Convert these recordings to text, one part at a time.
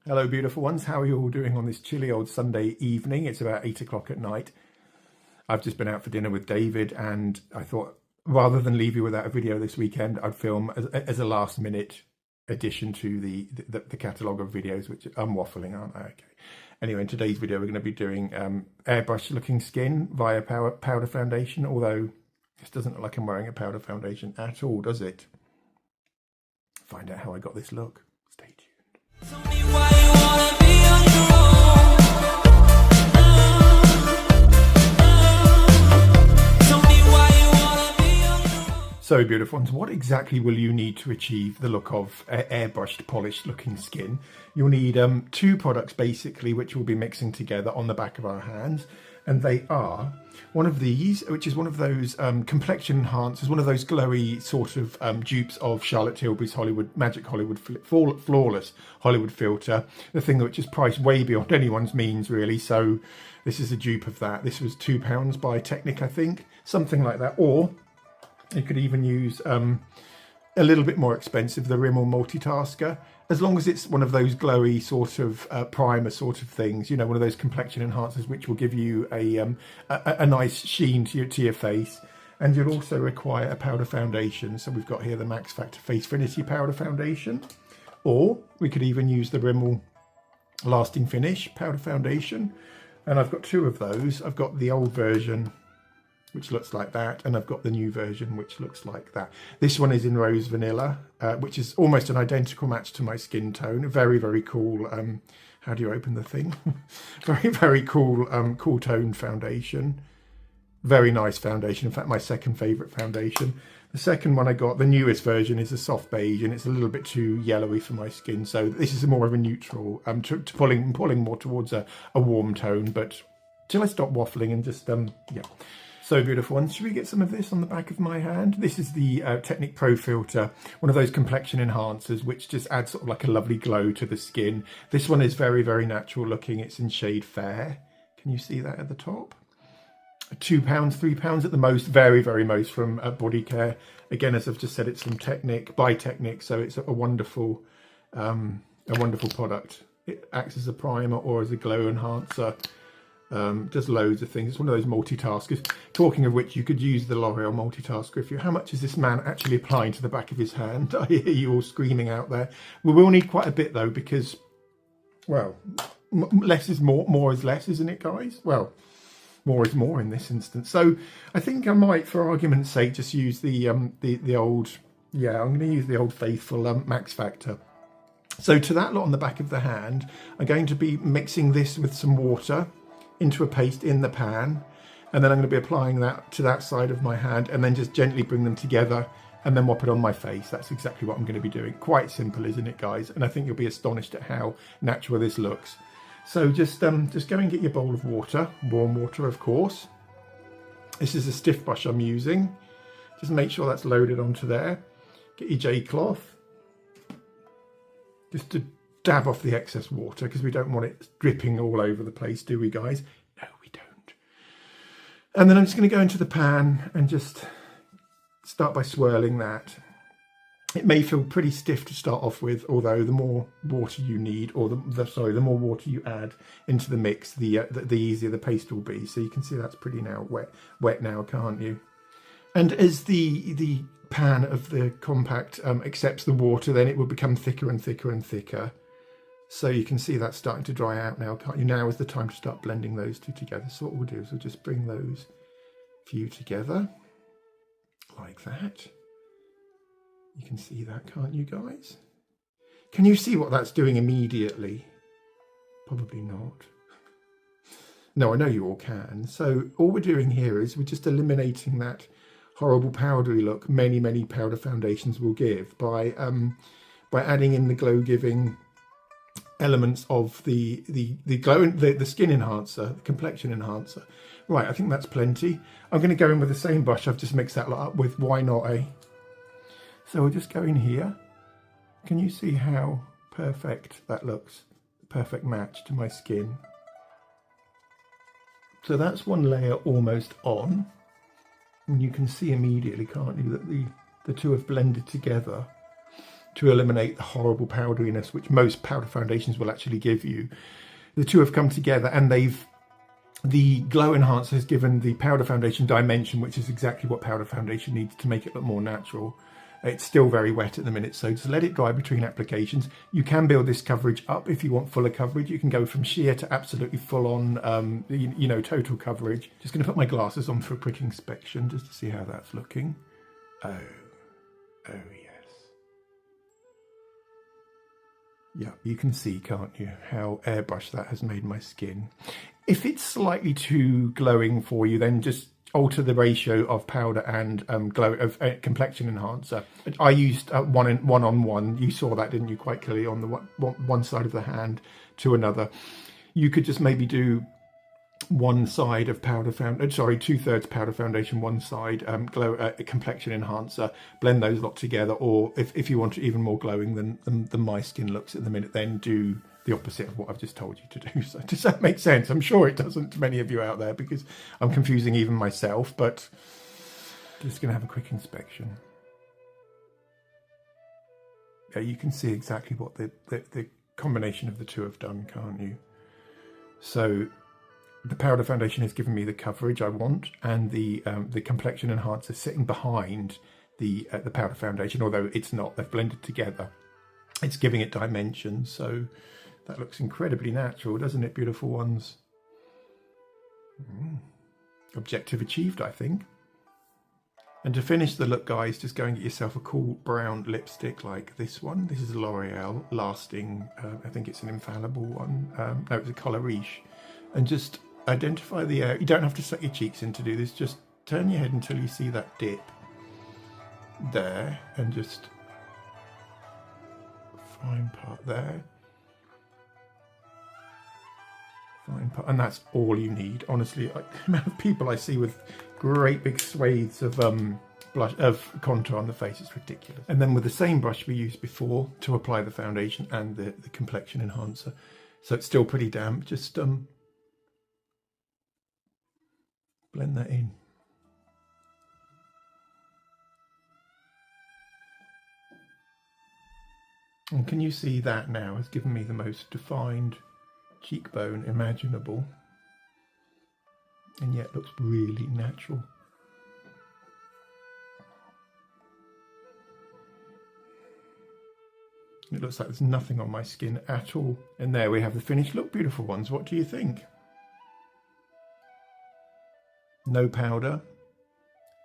Hello beautiful ones, how are you all doing on this chilly old Sunday evening? It's about 8 o'clock at night. I've just been out for dinner with David and I thought rather than leave you without a video this weekend, I'd film as a last minute addition to the catalogue of videos, which I'm waffling, aren't I? Okay. Anyway, in today's video we're going to be doing airbrush looking skin via powder foundation, although this doesn't look like I'm wearing a powder foundation at all, does it? Find out how I got this look. Stay tuned. So beautiful ones, what exactly will you need to achieve the look of airbrushed, polished looking skin? You'll need two products basically, which we'll be mixing together on the back of our hands. And they are one of these, which is one of those complexion enhancers, one of those glowy sort of dupes of Charlotte Tilbury's Magic Hollywood Flawless Hollywood Filter, the thing which is priced way beyond anyone's means really. So this is a dupe of that. This was £2 by Technic, I think, something like that. Or you could even use a little bit more expensive, the Rimmel Multitasker, as long as it's one of those glowy sort of primer sort of things, you know, one of those complexion enhancers which will give you a nice sheen to your face. And you'll also require a powder foundation. So we've got here the Factor Face-finity Powder Foundation, or we could even use the Rimmel Lasting Finish Powder Foundation. And I've got two of those. I've got the old version, which looks like that, and I've got the new version which looks like that. This one is in Rose Vanilla, which is almost an identical match to my skin tone. Very, very cool. How do you open the thing? Very, very cool, cool toned foundation. Very nice foundation. In fact, my second favourite foundation. The second one I got, the newest version, is a soft beige, and it's a little bit too yellowy for my skin. So this is more of a neutral, pulling more towards a warm tone. But till I stop waffling and just yeah. So beautiful ones, should we get some of this on the back of my hand? This is the Technic Pro Filter, one of those complexion enhancers which just adds sort of like a lovely glow to the skin. This one is very, very natural looking. It's in shade Fair. Can you see that at the top? £2, £3 at the most, very, very most, from Body Care. Again, as I've just said, it's from Technic, by Technic, so it's a wonderful product. It acts as a primer or as a glow enhancer. Does loads of things. It's one of those multitaskers. Talking of which, you could use the L'Oreal multitasker if you. How much is this man actually applying to the back of his hand? I hear you all screaming out there. We will need quite a bit though, because, well, less is more is less, isn't it, guys? Well, more is more in this instance. So I think I might, for argument's sake, just use the old. Yeah, I'm going to use the old faithful Max Factor. So to that lot on the back of the hand, I'm going to be mixing this with some water into a paste in the pan, and then I'm going to be applying that to that side of my hand, and then just gently bring them together and then mop it on my face. That's exactly what I'm going to be doing. Quite simple, isn't it, guys? And I think you'll be astonished at how natural this looks. So just go and get your bowl of water, warm water of course. This is a stiff brush I'm using. Just make sure that's loaded onto there. Get your J cloth just to dab off the excess water, because we don't want it dripping all over the place, do we, guys? No, we don't. And then I'm just going to go into the pan and just start by swirling that. It may feel pretty stiff to start off with, although the more water you need, or the more water you add into the mix, the easier the paste will be. So you can see that's pretty now wet now, can't you? And as the pan of the compact accepts the water, then it will become thicker and thicker and thicker. So you can see that's starting to dry out now, can't you? Now is the time to start blending those two together. So what we'll do is we'll just bring those few together like that. You can see that, can't you, guys? Can you see what that's doing immediately? Probably not. No, I know you all can. So all we're doing here is we're just eliminating that horrible powdery look many, many powder foundations will give by adding in the glow-giving elements of the glow, the skin enhancer, the complexion enhancer. Right, I think that's plenty. I'm going to go in with the same brush I've just mixed that lot up with. Why not, eh? So we'll just go in here. Can you see how perfect that looks? Perfect match to my skin. So that's one layer almost on. And you can see immediately, can't you, that the two have blended together. to eliminate the horrible powderiness which most powder foundations will actually give you. The two have come together, and the glow enhancer has given the powder foundation dimension, which is exactly what powder foundation needs to make it look more natural. It's still very wet at the minute, so just let it dry between applications. You can build this coverage up if you want fuller coverage. You can go from sheer to absolutely full on, you know, total coverage. Just going to put my glasses on for a quick inspection just to see how that's looking. Oh yes. Yeah, you can see, can't you, how airbrushed that has made my skin. If it's slightly too glowing for you, then just alter the ratio of powder and complexion enhancer. I used one on one. You saw that, didn't you, quite clearly on the one side of the hand to another. You could just maybe do one side of powder foundation, sorry, 2/3 powder foundation, one side complexion enhancer. Blend those lot together, or if you want it even more glowing than my skin looks at the minute, then do the opposite of what I've just told you to do. So does that make sense? I'm sure it doesn't to many of you out there, because I'm confusing even myself, but just going to have a quick inspection. Yeah, you can see exactly what the combination of the two have done, can't you? So the powder foundation has given me the coverage I want, and the complexion enhancer sitting behind the powder foundation, although it's not. They've blended together. It's giving it dimension, so that looks incredibly natural, doesn't it, beautiful ones? Objective achieved, I think. And to finish the look, guys, just go and get yourself a cool brown lipstick like this one. This is L'Oreal Lasting. I think it's an infallible one. No, it's a colour Riche. And just identify the area. You don't have to suck your cheeks in to do this. Just turn your head until you see that dip there, and just fine part there. Fine part, and that's all you need. Honestly, the amount of people I see with great big swathes of blush of contour on the face is ridiculous. And then with the same brush we used before to apply the foundation and the complexion enhancer, so it's still pretty damp, just blend that in. And can you see that now has given me the most defined cheekbone imaginable, and yet looks really natural. It looks like there's nothing on my skin at all. And there we have the finished look, beautiful ones. What do you think? No powder,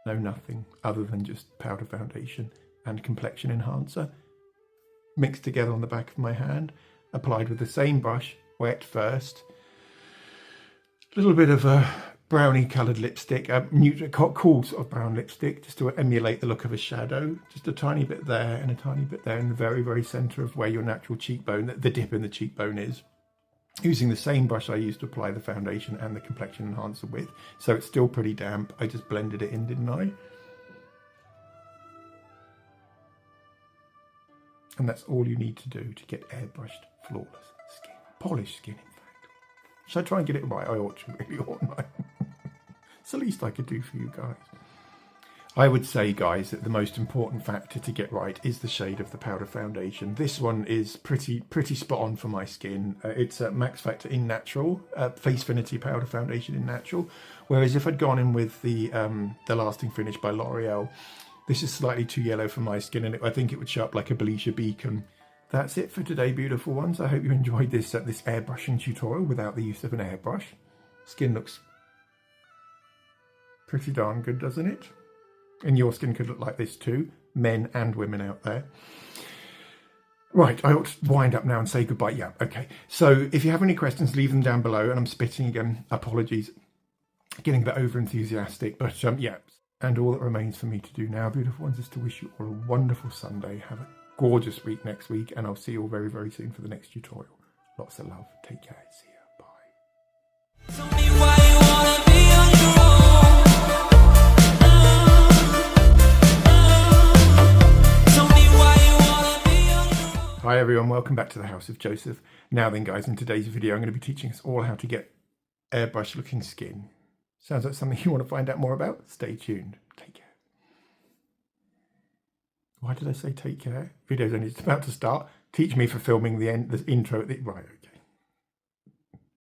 no nothing other than just powder foundation and complexion enhancer mixed together on the back of my hand, applied with the same brush, wet first. A little bit of a brownie coloured lipstick, cool sort of brown lipstick, just to emulate the look of a shadow. Just a tiny bit there and a tiny bit there in the very, very centre of where your natural cheekbone, the dip in the cheekbone is. Using the same brush I used to apply the foundation and the complexion enhancer with. So it's still pretty damp. I just blended it in, didn't I? And that's all you need to do to get airbrushed, flawless skin. Polished skin, in fact. Should I try and get it right? I ought to, really, oughtn't I? It's the least I could do for you guys. I would say, guys, that the most important factor to get right is the shade of the powder foundation. This one is pretty spot on for my skin. It's a Max Factor in Natural, Face-finity powder foundation in Natural. Whereas if I'd gone in with the Lasting Finish by L'Oreal, this is slightly too yellow for my skin, and I think it would show up like a Beige beacon. That's it for today, beautiful ones. I hope you enjoyed this airbrushing tutorial without the use of an airbrush. Skin looks pretty darn good, doesn't it? And your skin could look like this too, men and women out there. Right, I ought to wind up now and say goodbye. Yeah, okay. So if you have any questions, leave them down below. And I'm spitting again. Apologies. Getting a bit over enthusiastic, but yeah. And all that remains for me to do now, beautiful ones, is to wish you all a wonderful Sunday. Have a gorgeous week next week, and I'll see you all very, very soon for the next tutorial. Lots of love. Take care. See ya. Bye. Tell me why you wanna be on your own. Hi everyone, welcome back to the House of Joseph. Now then guys, in today's video I'm going to be teaching us all how to get airbrush looking skin. Sounds like something you want to find out more about? Stay tuned. Take care. Why did I say take care? Video's only about to start. Teach me for filming the intro at the, right, okay.